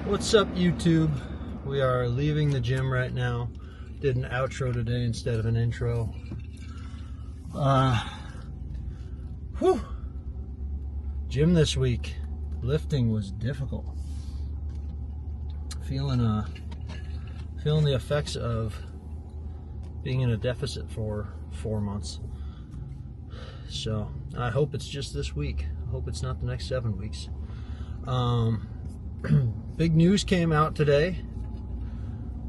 What's up, YouTube? We are leaving the gym right now. Did an outro today instead of an intro. Gym this week. Lifting was difficult. Feeling the effects of being in a deficit for 4 months. So I hope it's just this week. I hope it's not the next 7 weeks. Big news came out today.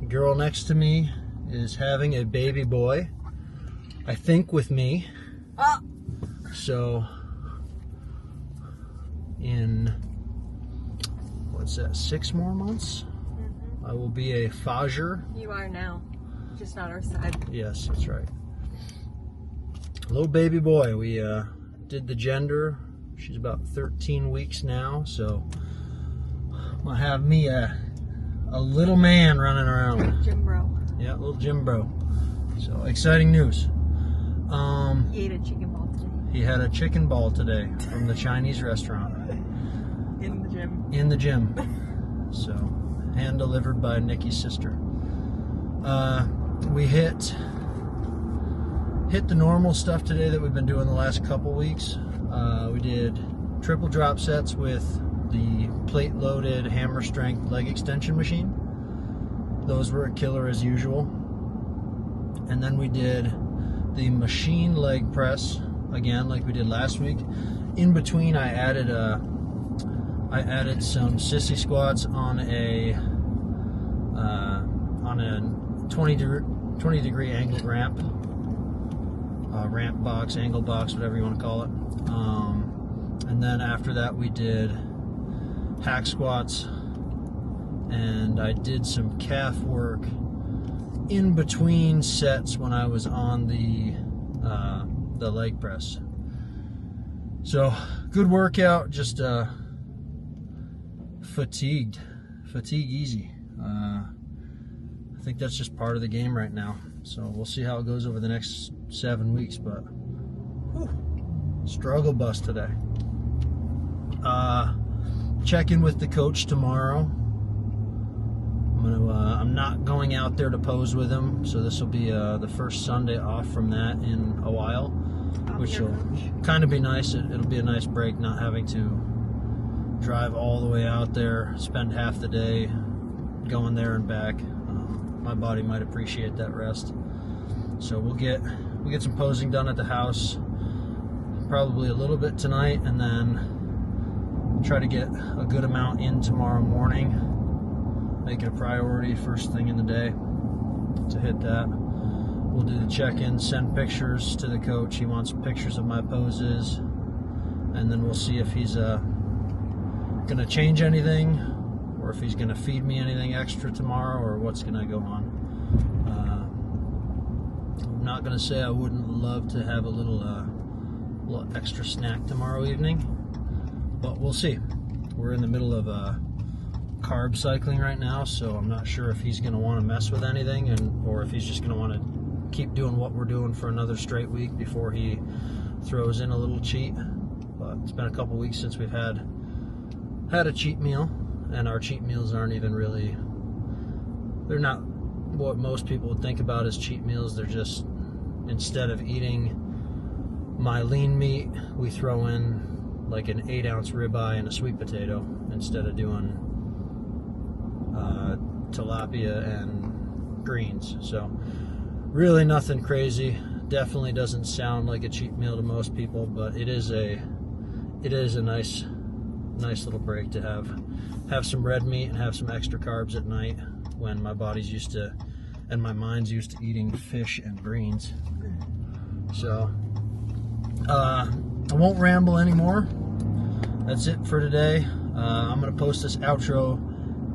The girl next to me is having a baby boy, I think with me. So in, what's that, 6 more months? I will be a Fajer. You are now, just not our side. Yes, that's right. Little baby boy. We did the gender. She's about 13 weeks now, so I'll have me a little man running around. Gym bro. Yeah, little gym bro. So exciting news. He ate a chicken ball today. He had a chicken ball today from the Chinese restaurant. In the gym. In the gym. So, hand delivered by Nikki's sister. We hit the normal stuff today that we've been doing the last couple weeks. We did triple drop sets with the plate loaded hammer strength leg extension machine. Those were a killer as usual. And then we did the machine leg press again, like we did last week. In between, I added some sissy squats on a 20 degree angled ramp, ramp box, angle box, whatever you want to call it. And then after that, we did hack squats, and I did some calf work in between sets when I was on the leg press. So good workout, just fatigued easy. I think that's just part of the game right now, so we'll see how it goes over the next 7 weeks, but struggle bus today. Check in with the coach tomorrow. I'm not going out there to pose with him, so this will be the first Sunday off from that in a while, which will kind of be nice. It'll be a nice break, not having to drive all the way out there, spend half the day going there and back. My body might appreciate that rest. So we'll get some posing done at the house, probably a little bit tonight, and then try to get a good amount in tomorrow morning. Make it a priority first thing in the day to hit that. We'll do the check-in, send pictures to the coach. He wants pictures of my poses, and then we'll see if he's gonna change anything, or if he's gonna feed me anything extra tomorrow, or what's gonna go on. I'm not gonna say I wouldn't love to have a little extra snack tomorrow evening, but we'll see. We're in the middle of carb cycling right now, so I'm not sure if he's going to want to mess with anything, or if he's just going to want to keep doing what we're doing for another straight week before he throws in a little cheat. But it's been a couple weeks since we've had a cheat meal, and our cheat meals aren't even really, they're not what most people would think about as cheat meals. They're just, instead of eating my lean meat, we throw in like an 8-ounce ribeye and a sweet potato instead of doing tilapia and greens. So really nothing crazy. Definitely doesn't sound like a cheat meal to most people, but it is a nice little break to have some red meat and have some extra carbs at night when my body's used to, and my mind's used to, eating fish and greens. So I won't ramble anymore. That's it for today. I'm gonna post this outro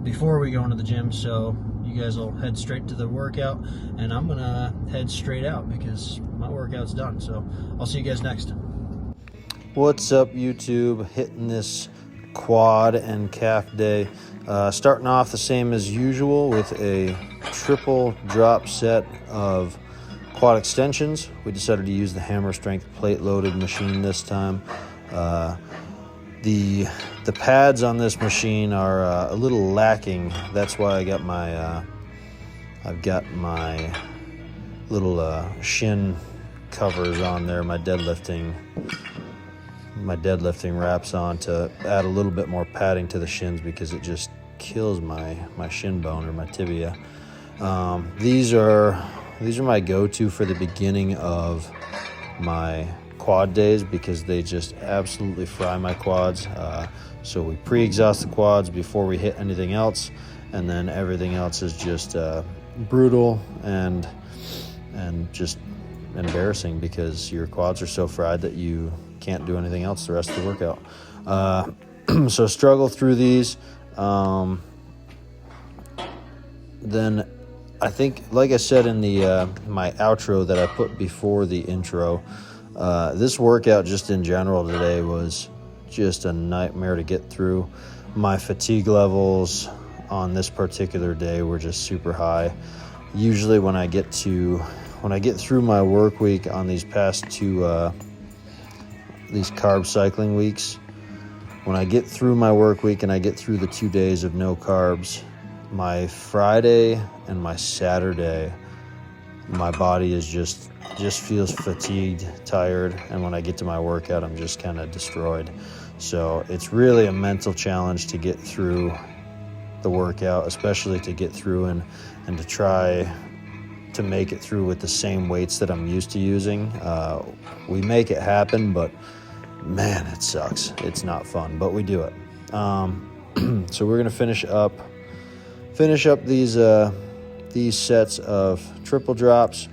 before we go into the gym, so you guys will head straight to the workout, and I'm gonna head straight out because my workout's done. So I'll see you guys next. What's up, YouTube? Hitting this quad and calf day. Starting off the same as usual with a triple drop set of quad extensions. We decided to use the hammer strength plate loaded machine this time. The pads on this machine are a little lacking. That's why I got my I've got my little shin covers on there, my deadlifting wraps on to add a little bit more padding to the shins, because it just kills my shin bone or my tibia. These are my go-to for the beginning of my quad days, because they just absolutely fry my quads. So we pre-exhaust the quads before we hit anything else, and then everything else is just brutal and just embarrassing, because your quads are so fried that you can't do anything else the rest of the workout. So struggle through these. Then I think, like I said in the my outro that I put before the intro, this workout just in general today was just a nightmare to get through. My fatigue levels on this particular day were just super high. Usually when I get through my work week on these past two these carb cycling weeks, when I get through my work week and I get through the 2 days of no carbs, my Friday and my Saturday, my body is just feels fatigued, tired, and when I get to my workout, I'm just kind of destroyed. So it's really a mental challenge to get through the workout, especially to get through and to try to make it through with the same weights that I'm used to using. We make it happen, but man, it sucks. It's not fun, but we do it. So we're gonna finish up these sets of triple drops.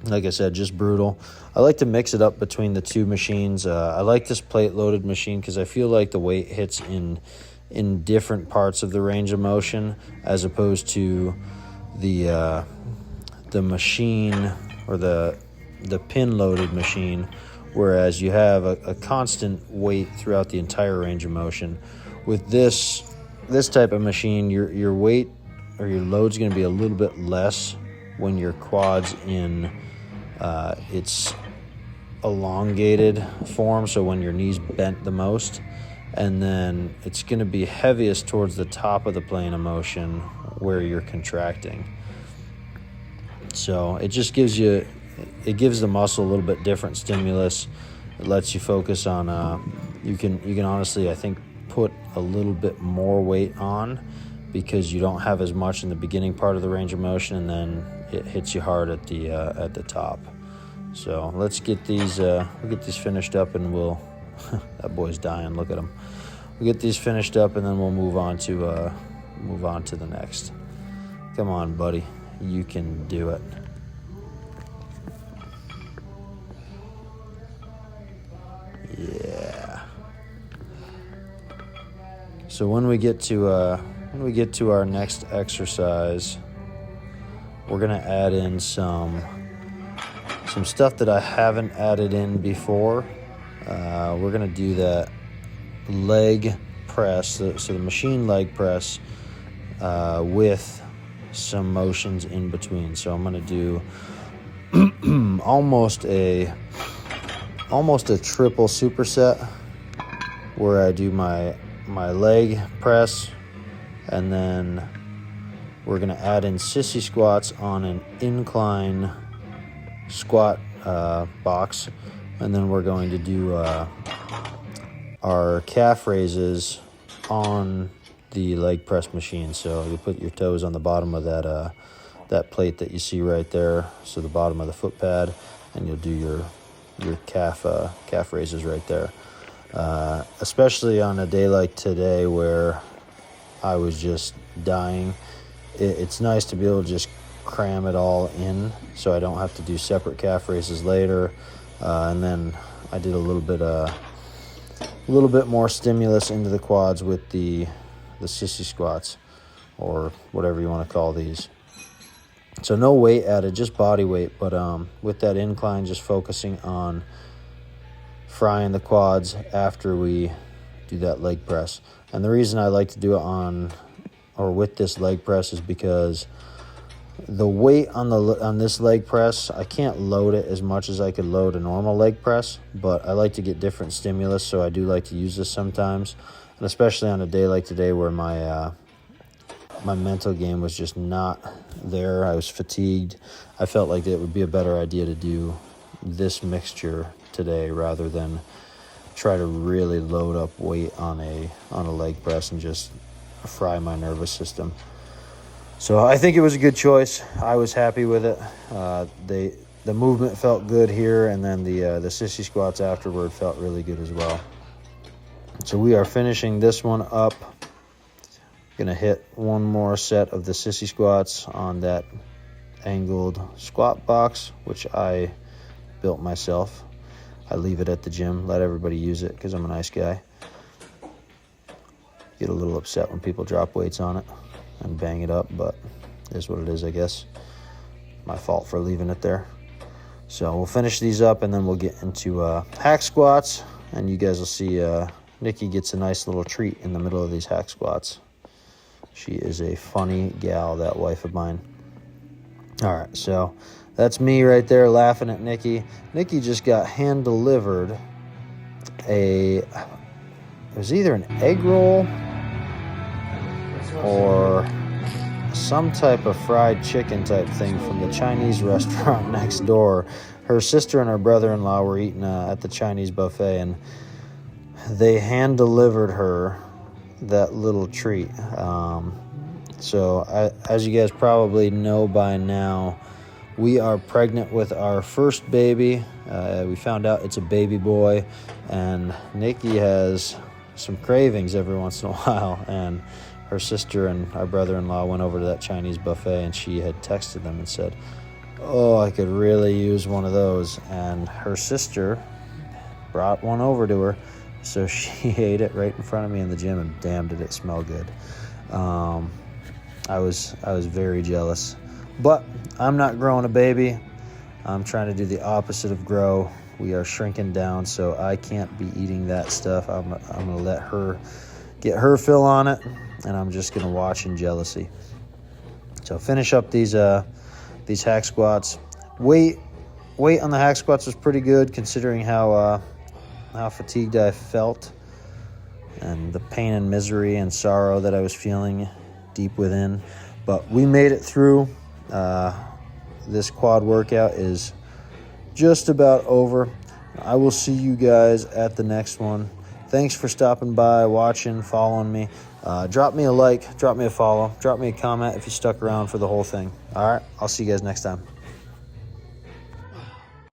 Like I said, just brutal. I like to mix it up between the two machines. I like this plate loaded machine because I feel like the weight hits in different parts of the range of motion, as opposed to the machine or the pin loaded machine, whereas you have a constant weight throughout the entire range of motion. With this type of machine, your weight or your load's going to be a little bit less when your quad's in its elongated form, so when your knees bent the most, and then it's going to be heaviest towards the top of the plane of motion where you're contracting. So it just gives the muscle a little bit different stimulus. It lets you focus on you can honestly, I think, put a little bit more weight on, because you don't have as much in the beginning part of the range of motion, and then it hits you hard at the top. So let's get these finished up, and we'll that boy's dying, look at him. We'll get these finished up, and then we'll move on to the next. Come on, buddy, you can do it. Yeah. So when we get to our next exercise, we're gonna add in some stuff that I haven't added in before. We're gonna do that leg press, so the machine leg press, with some motions in between. So I'm gonna do almost a triple superset, where I do my leg press, and then we're going to add in sissy squats on an incline squat box, and then we're going to do our calf raises on the leg press machine. So you put your toes on the bottom of that plate that you see right there, so the bottom of the foot pad, and you'll do your calf raises right there. Especially on a day like today where I was just dying, it's nice to be able to just cram it all in, so I don't have to do separate calf raises later. And then I did a little bit more stimulus into the quads with the sissy squats, or whatever you want to call these. So no weight added, just body weight, but with that incline, just focusing on frying the quads after we do that leg press. And the reason I like to do it with this leg press is because the weight on this leg press, I can't load it as much as I could load a normal leg press, but I like to get different stimulus, so I do like to use this sometimes, and especially on a day like today where my my mental game was just not there. I was fatigued. I felt like it would be a better idea to do this mixture today rather than try to really load up weight on a leg press and just fry my nervous system. So I think it was a good choice. I was happy with it. The movement felt good here, and then the sissy squats afterward felt really good as well. So we are finishing this one up. Gonna hit one more set of the sissy squats on that angled squat box, which I built myself. I leave it at the gym, let everybody use it because I'm a nice guy. Get a little upset when people drop weights on it and bang it up, but it is what it is, I guess. My fault for leaving it there. So we'll finish these up, and then we'll get into hack squats, and you guys will see Nikki gets a nice little treat in the middle of these hack squats. She is a funny gal, that wife of mine. All right, so that's me right there laughing at Nikki. Nikki just got hand-delivered it was either an egg roll or some type of fried chicken type thing from the Chinese restaurant next door. Her sister and her brother-in-law were eating at the Chinese buffet, and they hand-delivered her that little treat. So as you guys probably know by now, we are pregnant with our first baby. We found out it's a baby boy, and Nikki has some cravings every once in a while, and her sister and our brother-in-law went over to that Chinese buffet, and she had texted them and said, "Oh, I could really use one of those." And her sister brought one over to her, so she ate it right in front of me in the gym, and damn, did it smell good. I was very jealous, but I'm not growing a baby. I'm trying to do the opposite of grow. We are shrinking down, so I can't be eating that stuff. I'm gonna let her get her fill on it, and I'm just gonna watch in jealousy. So finish up these hack squats. Weight on the hack squats was pretty good considering how fatigued I felt and the pain and misery and sorrow that I was feeling deep within. But we made it through. This quad workout is just about over. I will see you guys at the next one. Thanks for stopping by, watching, following me. Drop me a like, drop me a follow, drop me a comment if you stuck around for the whole thing. All right, I'll see you guys next time.